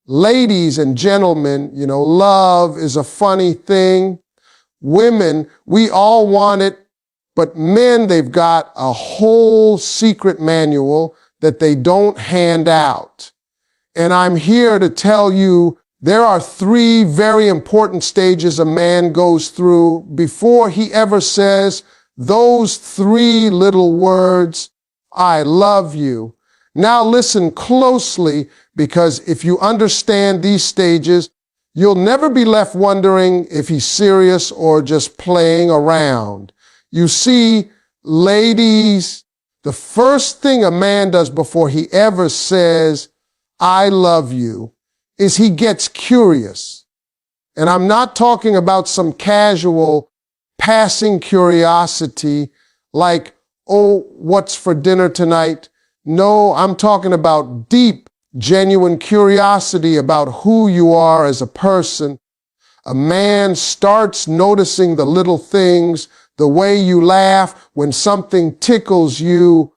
Ladies and gentlemen, love is a funny thing. Women, we all want it, but men, they've got a whole secret manual that they don't hand out. And I'm here to tell you there are 3 very important stages a man goes through before he ever says those 3 little words, I love you. Now listen closely, because if you understand these stages, you'll never be left wondering if he's serious or just playing around. You see, ladies, the first thing a man does before he ever says, I love you, is he gets curious. And I'm not talking about some casual, passing curiosity like, oh, what's for dinner tonight? No, I'm talking about deep, genuine curiosity about who you are as a person. A man starts noticing the little things, the way you laugh when something tickles you,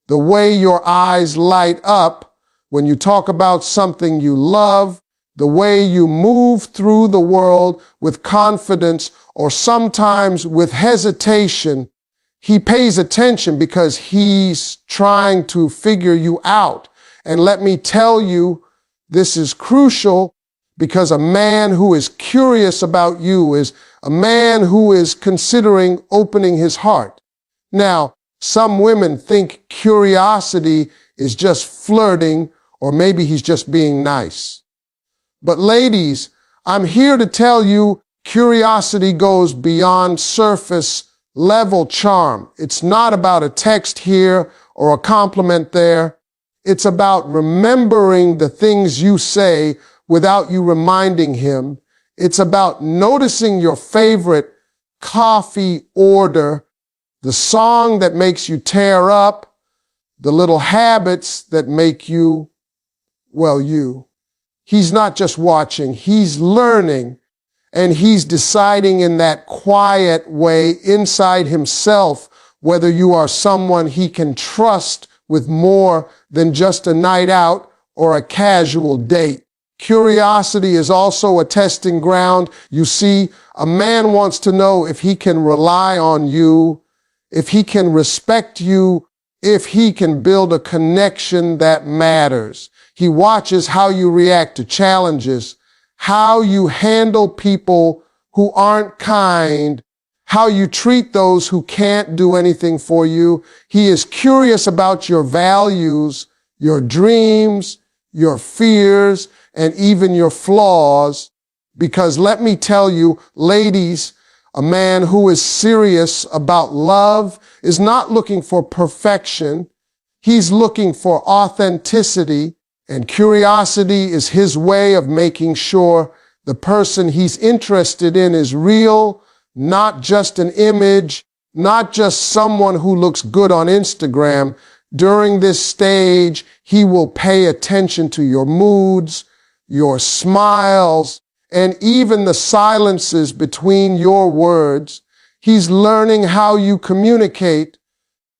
the way your eyes light up when you talk about something you love, the way you move through the world with confidence or sometimes with hesitation. He pays attention because he's trying to figure you out. And let me tell you, this is crucial, because a man who is curious about you is a man who is considering opening his heart. Now, some women think curiosity is just flirting, or maybe he's just being nice. But ladies, I'm here to tell you curiosity goes beyond surface level charm. It's not about a text here or a compliment there. It's about remembering the things you say without you reminding him. It's about noticing your favorite coffee order, the song that makes you tear up, the little habits that make you, you. He's not just watching, he's learning, and he's deciding in that quiet way inside himself whether you are someone he can trust with more than just a night out or a casual date. Curiosity is also a testing ground. You see, a man wants to know if he can rely on you, if he can respect you, if he can build a connection that matters. He watches how you react to challenges, how you handle people who aren't kind, how you treat those who can't do anything for you. He is curious about your values, your dreams, your fears, and even your flaws. Because let me tell you, ladies, a man who is serious about love is not looking for perfection. He's looking for authenticity, and curiosity is his way of making sure the person he's interested in is real, not just an image, not just someone who looks good on Instagram. During this stage, he will pay attention to your moods, your smiles, and even the silences between your words. He's learning how you communicate,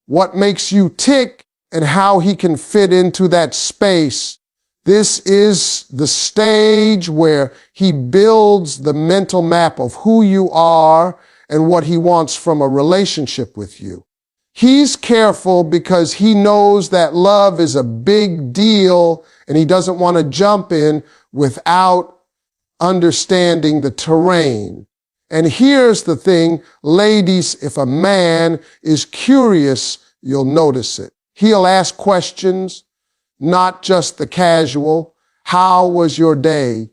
what makes you tick, and how he can fit into that space. This is the stage where he builds the mental map of who you are and what he wants from a relationship with you. He's careful because he knows that love is a big deal and he doesn't want to jump in without understanding the terrain. And here's the thing, ladies, if a man is curious, you'll notice it. He'll ask questions, not just the casual, how was your day?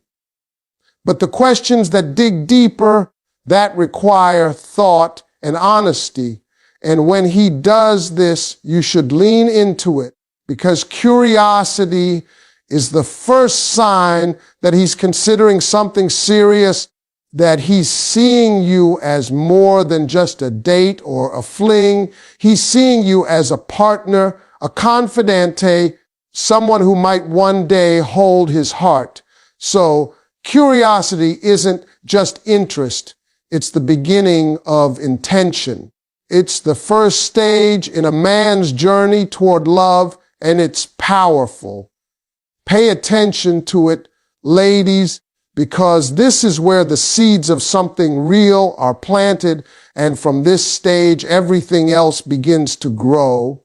But the questions that dig deeper, that require thought and honesty. And when he does this, you should lean into it, because curiosity is the first sign that he's considering something serious, that he's seeing you as more than just a date or a fling. He's seeing you as a partner, a confidante, someone who might one day hold his heart. So curiosity isn't just interest. It's the beginning of intention. It's the first stage in a man's journey toward love, and it's powerful. Pay attention to it ladies, because this is where the seeds of something real are planted, and from this stage, everything else begins to grow.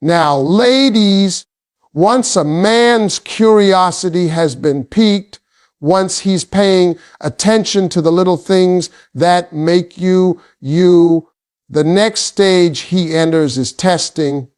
Now, ladies, once a man's curiosity has been piqued, once he's paying attention to the little things that make you, the next stage he enters is testing.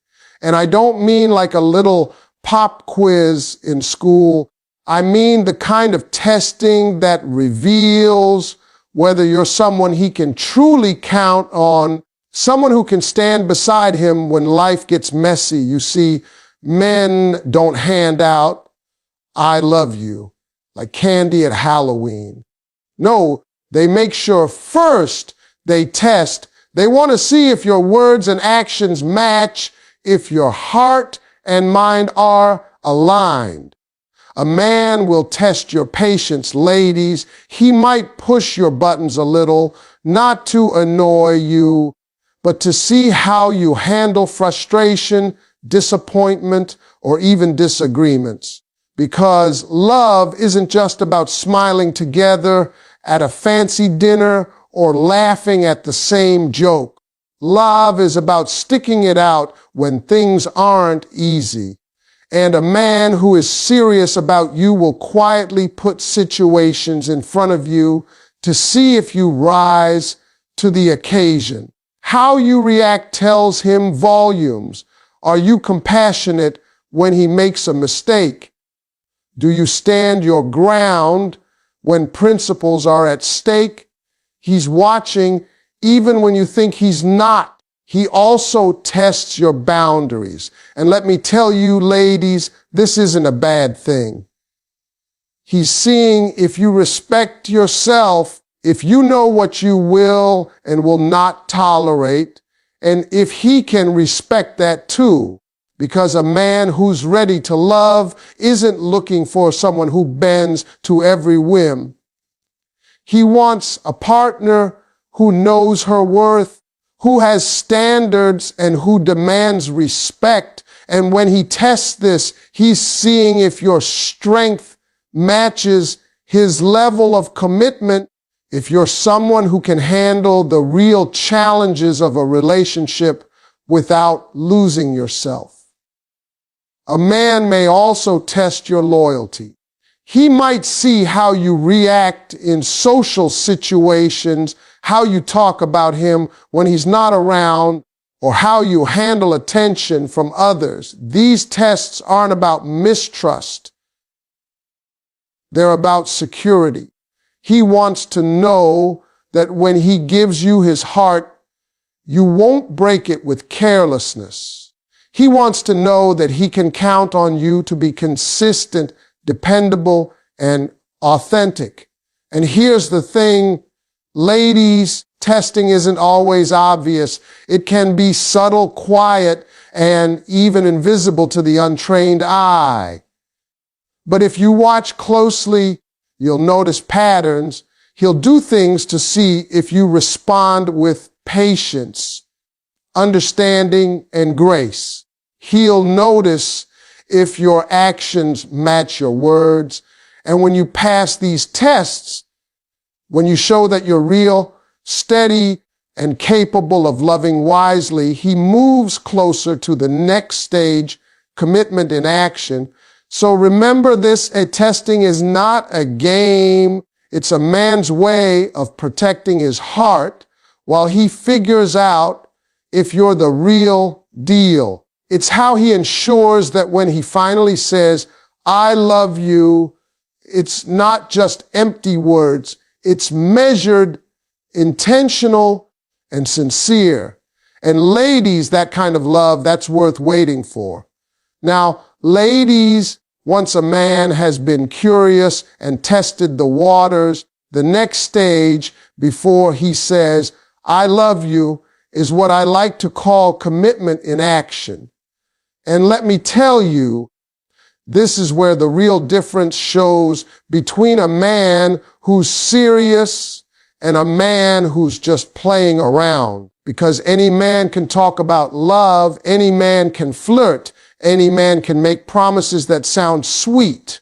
And I don't mean like a little pop quiz in school. I mean the kind of testing that reveals whether you're someone he can truly count on, someone who can stand beside him when life gets messy. You see, men don't hand out, "I love you," like candy at Halloween. No, they make sure first they test. They want to see if your words and actions match, if your heart and mind are aligned. A man will test your patience, ladies. He might push your buttons a little, not to annoy you, but to see how you handle frustration, disappointment, or even disagreements. Because love isn't just about smiling together at a fancy dinner or laughing at the same joke. Love is about sticking it out when things aren't easy. And a man who is serious about you will quietly put situations in front of you to see if you rise to the occasion. How you react tells him volumes. Are you compassionate when he makes a mistake? Do you stand your ground when principles are at stake? He's watching even when you think he's not. He also tests your boundaries. And let me tell you, ladies, this isn't a bad thing. He's seeing if you respect yourself, if you know what you will and will not tolerate, and if he can respect that too. Because a man who's ready to love isn't looking for someone who bends to every whim. He wants a partner who knows her worth, who has standards, and who demands respect. And when he tests this, he's seeing if your strength matches his level of commitment, if you're someone who can handle the real challenges of a relationship without losing yourself. A man may also test your loyalty. He might see how you react in social situations, how you talk about him when he's not around, or how you handle attention from others. These tests aren't about mistrust. They're about security. He wants to know that when he gives you his heart, you won't break it with carelessness. He wants to know that he can count on you to be consistent, dependable, and authentic. And here's the thing, ladies, testing isn't always obvious. It can be subtle, quiet, and even invisible to the untrained eye. But if you watch closely, you'll notice patterns. He'll do things to see if you respond with patience, understanding, and grace. He'll notice if your actions match your words. And when you pass these tests, when you show that you're real, steady, and capable of loving wisely, he moves closer to the next stage, commitment in action. So remember this, testing is not a game. It's a man's way of protecting his heart while he figures out if you're the real deal. It's how he ensures that when he finally says, "I love you," it's not just empty words. It's measured, intentional, and sincere. And ladies, that kind of love, that's worth waiting for. Now, ladies, once a man has been curious and tested the waters, the next stage before he says, "I love you," is what I like to call commitment in action. And let me tell you, this is where the real difference shows between a man who's serious and a man who's just playing around. Because any man can talk about love, any man can flirt, any man can make promises that sound sweet.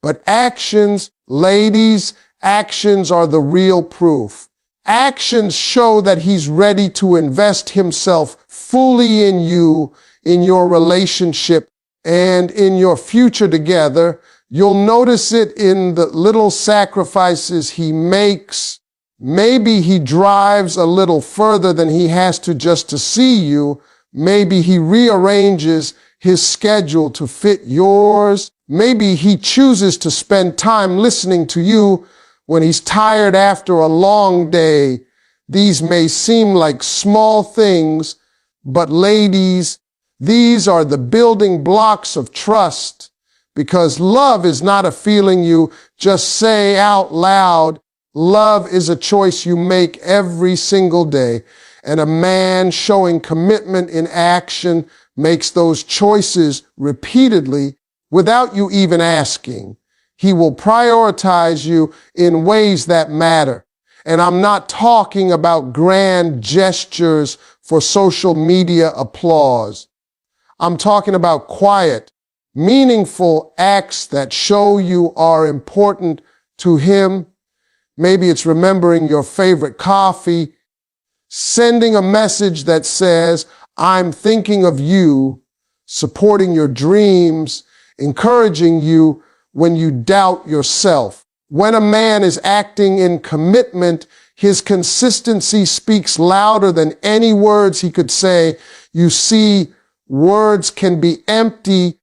But actions, ladies, actions are the real proof. Actions show that he's ready to invest himself fully in you, in your relationship, and in your future together. You'll notice it in the little sacrifices he makes. Maybe he drives a little further than he has to just to see you. Maybe he rearranges his schedule to fit yours. Maybe he chooses to spend time listening to you when he's tired after a long day. These may seem like small things, but ladies, these are the building blocks of trust, because love is not a feeling you just say out loud. Love is a choice you make every single day, and a man showing commitment in action makes those choices repeatedly without you even asking. He will prioritize you in ways that matter. And I'm not talking about grand gestures for social media applause. I'm talking about quiet, meaningful acts that show you are important to him. Maybe it's remembering your favorite coffee, sending a message that says, "I'm thinking of you," supporting your dreams, encouraging you when you doubt yourself. When a man is acting in commitment, his consistency speaks louder than any words he could say. You see, words can be empty,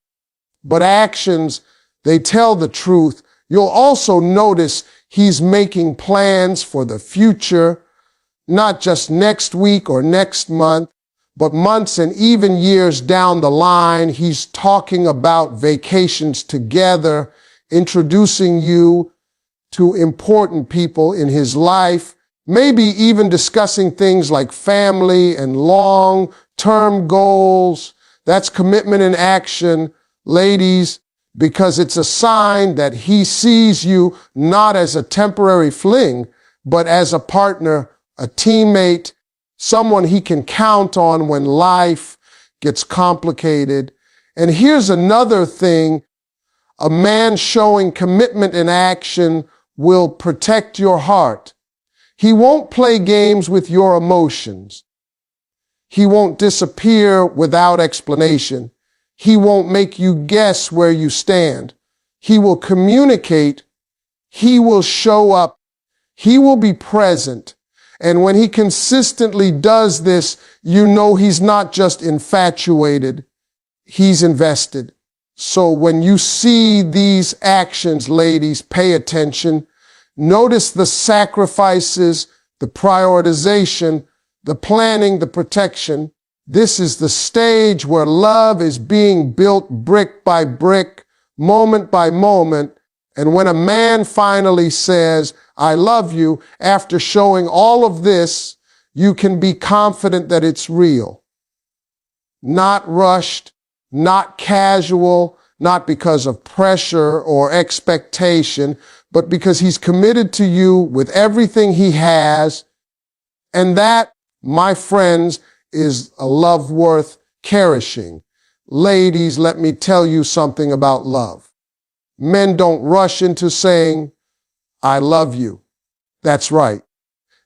but actions, they tell the truth. You'll also notice he's making plans for the future, not just next week or next month, but months and even years down the line. He's talking about vacations together, introducing you to important people in his life, maybe even discussing things like family and long-term goals. That's commitment in action, ladies, because it's a sign that he sees you not as a temporary fling, but as a partner, a teammate, someone he can count on when life gets complicated. And here's another thing. A man showing commitment in action will protect your heart. He won't play games with your emotions. He won't disappear without explanation. He won't make you guess where you stand. He will communicate. He will show up. He will be present. And when he consistently does this, you know he's not just infatuated. He's invested. So when you see these actions, ladies, pay attention. Notice the sacrifices, the prioritization, the planning, the protection. This is the stage where love is being built brick by brick, moment by moment. And when a man finally says, "I love you," after showing all of this, you can be confident that it's real. Not rushed, not casual, not because of pressure or expectation, but because he's committed to you with everything he has. And that, my friends, is a love worth cherishing. Ladies, let me tell you something about love. Men don't rush into saying, "I love you." That's right.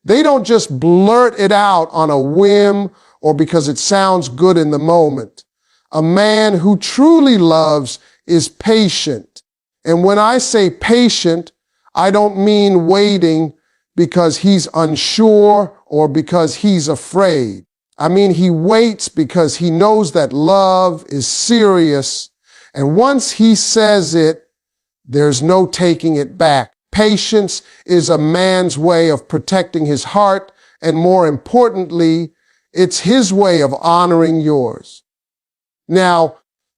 They don't just blurt it out on a whim or because it sounds good in the moment. A man who truly loves is patient. And when I say patient, I don't mean waiting because he's unsure or because he's afraid. I mean, he waits because he knows that love is serious. And once he says it, there's no taking it back. Patience is a man's way of protecting his heart, and more importantly, it's his way of honoring yours. Now,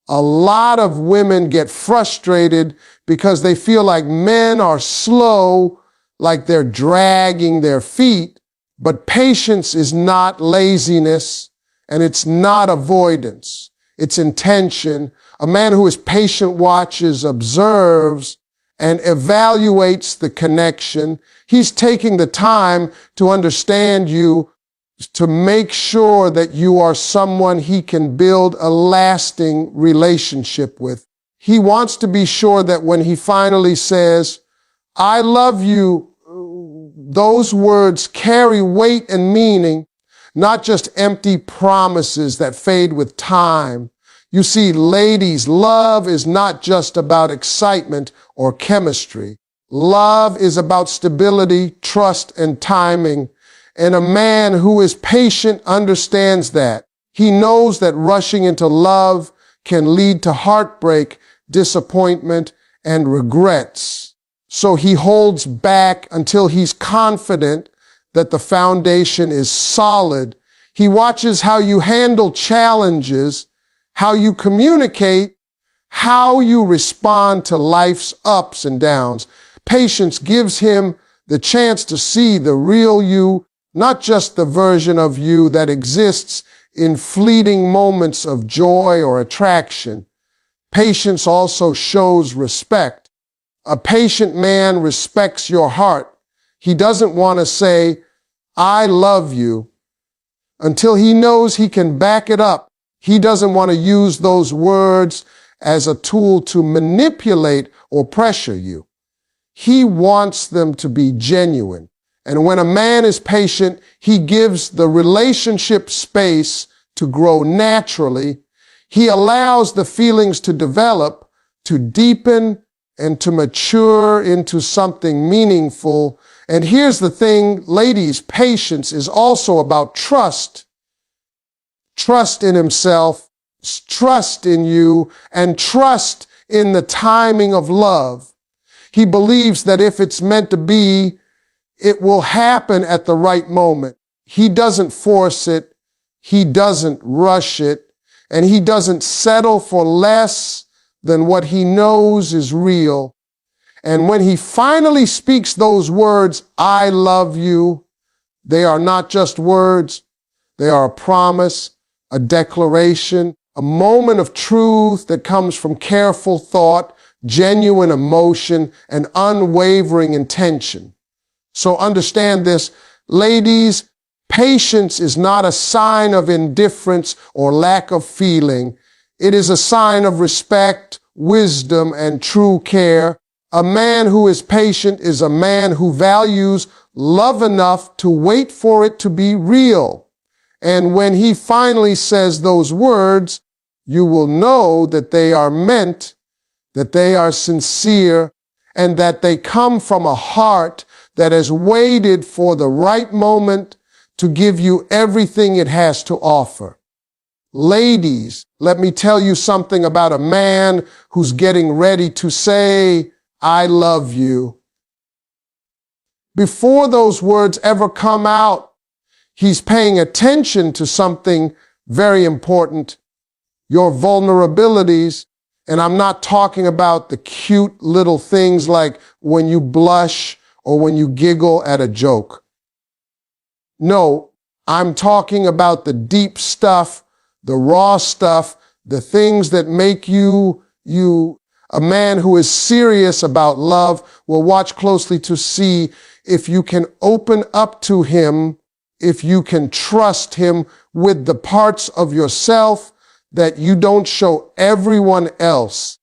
a lot of women get frustrated because they feel like men are slow, like they're dragging their feet, but patience is not laziness, and it's not avoidance. It's intention. A man who is patient watches, observes, and evaluates the connection. He's taking the time to understand you, to make sure that you are someone he can build a lasting relationship with. He wants to be sure that when he finally says, I love you, those words carry weight and meaning, not just empty promises that fade with time. You see, ladies, love is not just about excitement or chemistry. Love is about stability, trust, and timing. And a man who is patient understands that. He knows that rushing into love can lead to heartbreak, disappointment, and regrets. So he holds back until he's confident that the foundation is solid. He watches how you handle challenges, how you communicate, how you respond to life's ups and downs. Patience gives him the chance to see the real you, not just the version of you that exists in fleeting moments of joy or attraction. Patience also shows respect. A patient man respects your heart. He doesn't want to say, I love you, until he knows he can back it up. He doesn't want to use those words as a tool to manipulate or pressure you. He wants them to be genuine. And when a man is patient, he gives the relationship space to grow naturally. He allows the feelings to develop, to deepen, and to mature into something meaningful. And here's the thing, ladies, patience is also about trust. Trust in himself, trust in you, and trust in the timing of love. He believes that if it's meant to be, it will happen at the right moment. He doesn't force it. He doesn't rush it. And he doesn't settle for less than what he knows is real. And when he finally speaks those words, I love you, they are not just words. They are a promise, a declaration, a moment of truth that comes from careful thought, genuine emotion, and unwavering intention. So understand this, ladies, patience is not a sign of indifference or lack of feeling. It is a sign of respect, wisdom, and true care. A man who is patient is a man who values love enough to wait for it to be real. And when he finally says those words, you will know that they are meant, that they are sincere, and that they come from a heart that has waited for the right moment to give you everything it has to offer. Ladies, let me tell you something about a man who's getting ready to say, I love you. Before those words ever come out, he's paying attention to something very important, your vulnerabilities. And I'm not talking about the cute little things like when you blush or when you giggle at a joke. No, I'm talking about the deep stuff, the raw stuff, the things that make you. A man who is serious about love will watch closely to see if you can open up to him, if you can trust him with the parts of yourself that you don't show everyone else.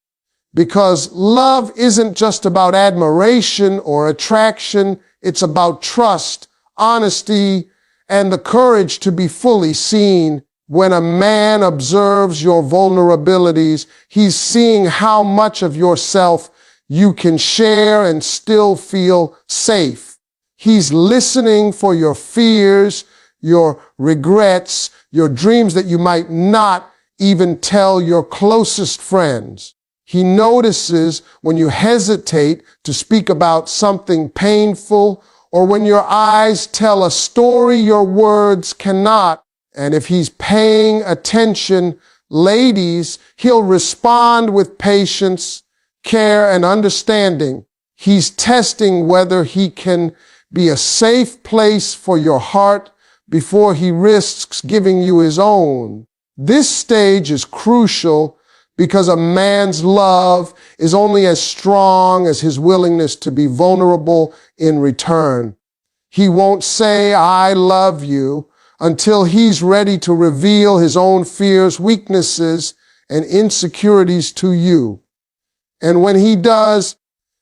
Because love isn't just about admiration or attraction. It's about trust, honesty, and the courage to be fully seen. When a man observes your vulnerabilities, he's seeing how much of yourself you can share and still feel safe. He's listening for your fears, your regrets, your dreams that you might not even tell your closest friends. He notices when you hesitate to speak about something painful, or when your eyes tell a story your words cannot. And if he's paying attention, ladies, he'll respond with patience, care, and understanding. He's testing whether he can be a safe place for your heart before he risks giving you his own. This stage is crucial because a man's love is only as strong as his willingness to be vulnerable in return. He won't say, I love you, until he's ready to reveal his own fears, weaknesses, and insecurities to you. And when he does,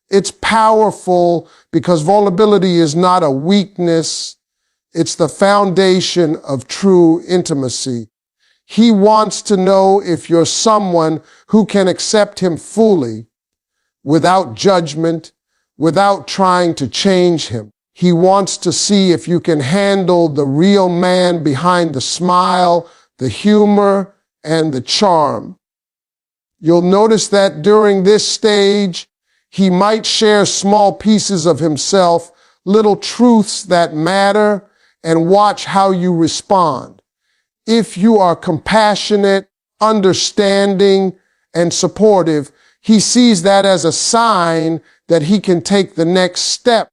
it's powerful because vulnerability is not a weakness. It's the foundation of true intimacy. He wants to know if you're someone who can accept him fully without judgment, without trying to change him. He wants to see if you can handle the real man behind the smile, the humor, and the charm. You'll notice that during this stage, he might share small pieces of himself, little truths that matter, and watch how you respond. If you are compassionate, understanding, and supportive, he sees that as a sign that he can take the next step.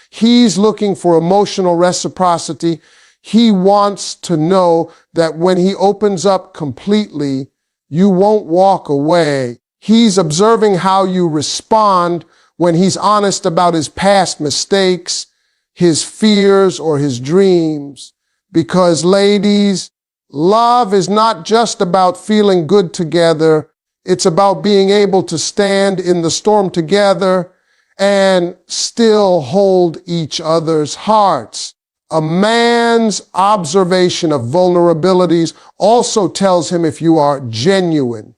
He's looking for emotional reciprocity. He wants to know that when he opens up completely, you won't walk away. He's observing how you respond when he's honest about his past mistakes, his fears, or his dreams. Because, ladies, love is not just about feeling good together. It's about being able to stand in the storm together and still hold each other's hearts. A man's observation of vulnerabilities also tells him if you are genuine.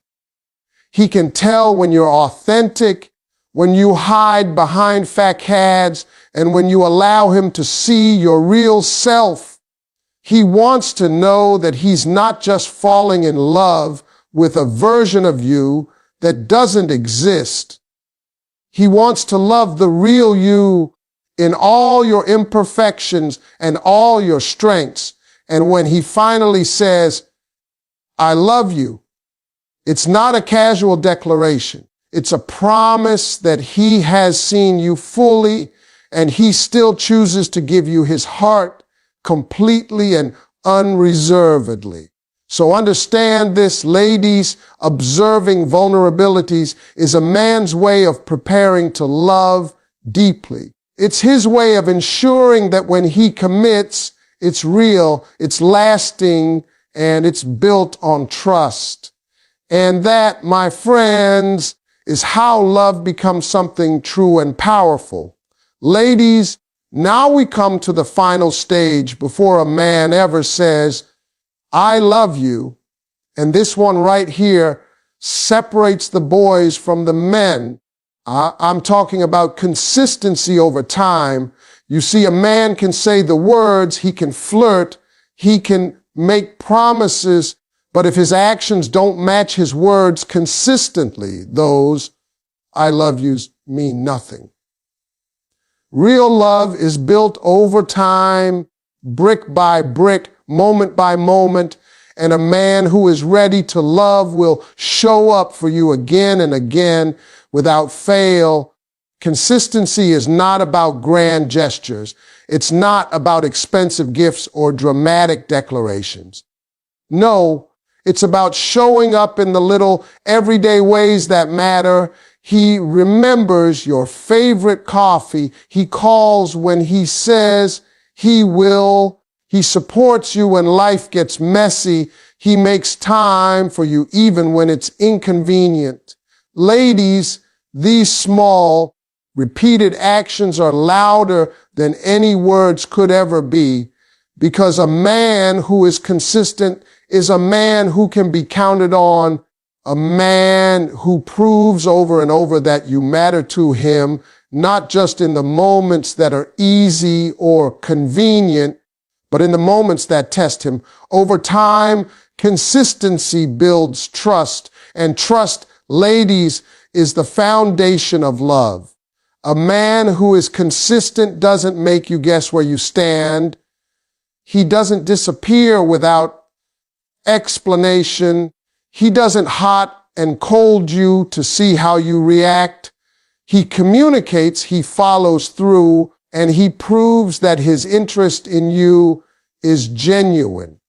He can tell when you're authentic, when you hide behind facades, and when you allow him to see your real self. He wants to know that he's not just falling in love with a version of you that doesn't exist. He wants to love the real you in all your imperfections and all your strengths. And when he finally says, I love you, it's not a casual declaration. It's a promise that he has seen you fully and he still chooses to give you his heart completely and unreservedly. So understand this, ladies, observing vulnerabilities is a man's way of preparing to love deeply. It's his way of ensuring that when he commits, it's real, it's lasting, and it's built on trust. And that, my friends, is how love becomes something true and powerful. Ladies, now we come to the final stage before a man ever says, I love you. And this one right here separates the boys from the men. I'm talking about consistency over time. You see, a man can say the words, he can flirt, he can make promises, but if his actions don't match his words consistently, those I love yous mean nothing. Real love is built over time, brick by brick, moment by moment, and a man who is ready to love will show up for you again and again without fail. Consistency is not about grand gestures. It's not about expensive gifts or dramatic declarations. No, it's about showing up in the little everyday ways that matter. He remembers your favorite coffee. He calls when he says he will. He supports you when life gets messy. He makes time for you even when it's inconvenient. Ladies, these small, repeated actions are louder than any words could ever be, because a man who is consistent is a man who can be counted on, a man who proves over and over that you matter to him, not just in the moments that are easy or convenient, but in the moments that test him. Over time, consistency builds trust, and trust, ladies, is the foundation of love. A man who is consistent doesn't make you guess where you stand. He doesn't disappear without explanation. He doesn't hot and cold you to see how you react. He communicates, he follows through, and he proves that his interest in you is genuine.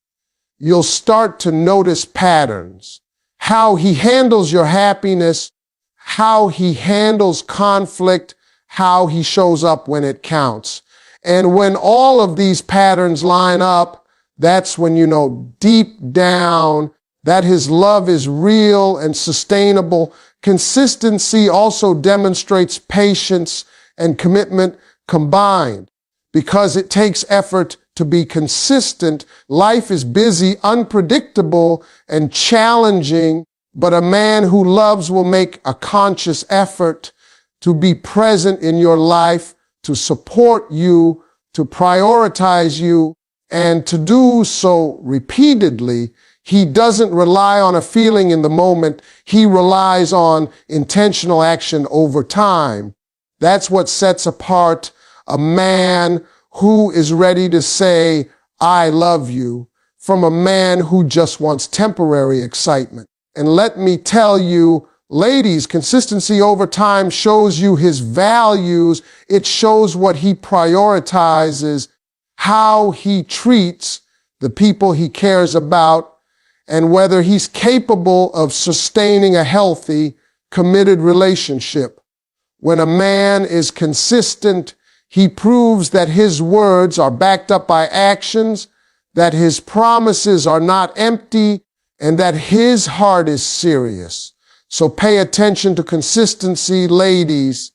You'll start to notice patterns, how he handles your happiness, how he handles conflict, how he shows up when it counts. And when all of these patterns line up, that's when you know deep down that his love is real and sustainable, Consistency also demonstrates patience and commitment combined. Because it takes effort to be consistent, life is busy, unpredictable, and challenging, but a man who loves will make a conscious effort to be present in your life, to support you, to prioritize you, and to do so repeatedly. He doesn't rely on a feeling in the moment. He relies on intentional action over time. That's what sets apart a man who is ready to say, I love you, from a man who just wants temporary excitement. And let me tell you, ladies, consistency over time shows you his values. It shows what he prioritizes, how he treats the people he cares about, and whether he's capable of sustaining a healthy, committed relationship. When a man is consistent, he proves that his words are backed up by actions, that his promises are not empty, and that his heart is serious. So pay attention to consistency, ladies.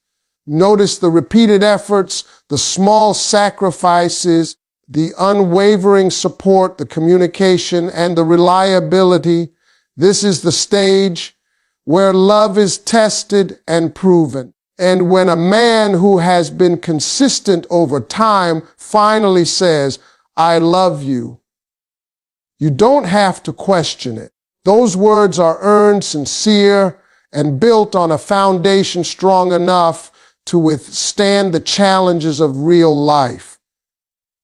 Notice the repeated efforts, the small sacrifices, the unwavering support, the communication, and the reliability. This is the stage where love is tested and proven. And when a man who has been consistent over time finally says, I love you, you don't have to question it. Those words are earned, sincere, and built on a foundation strong enough to withstand the challenges of real life.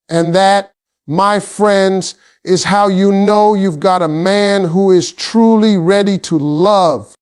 And that, my friends, is how you know you've got a man who is truly ready to love.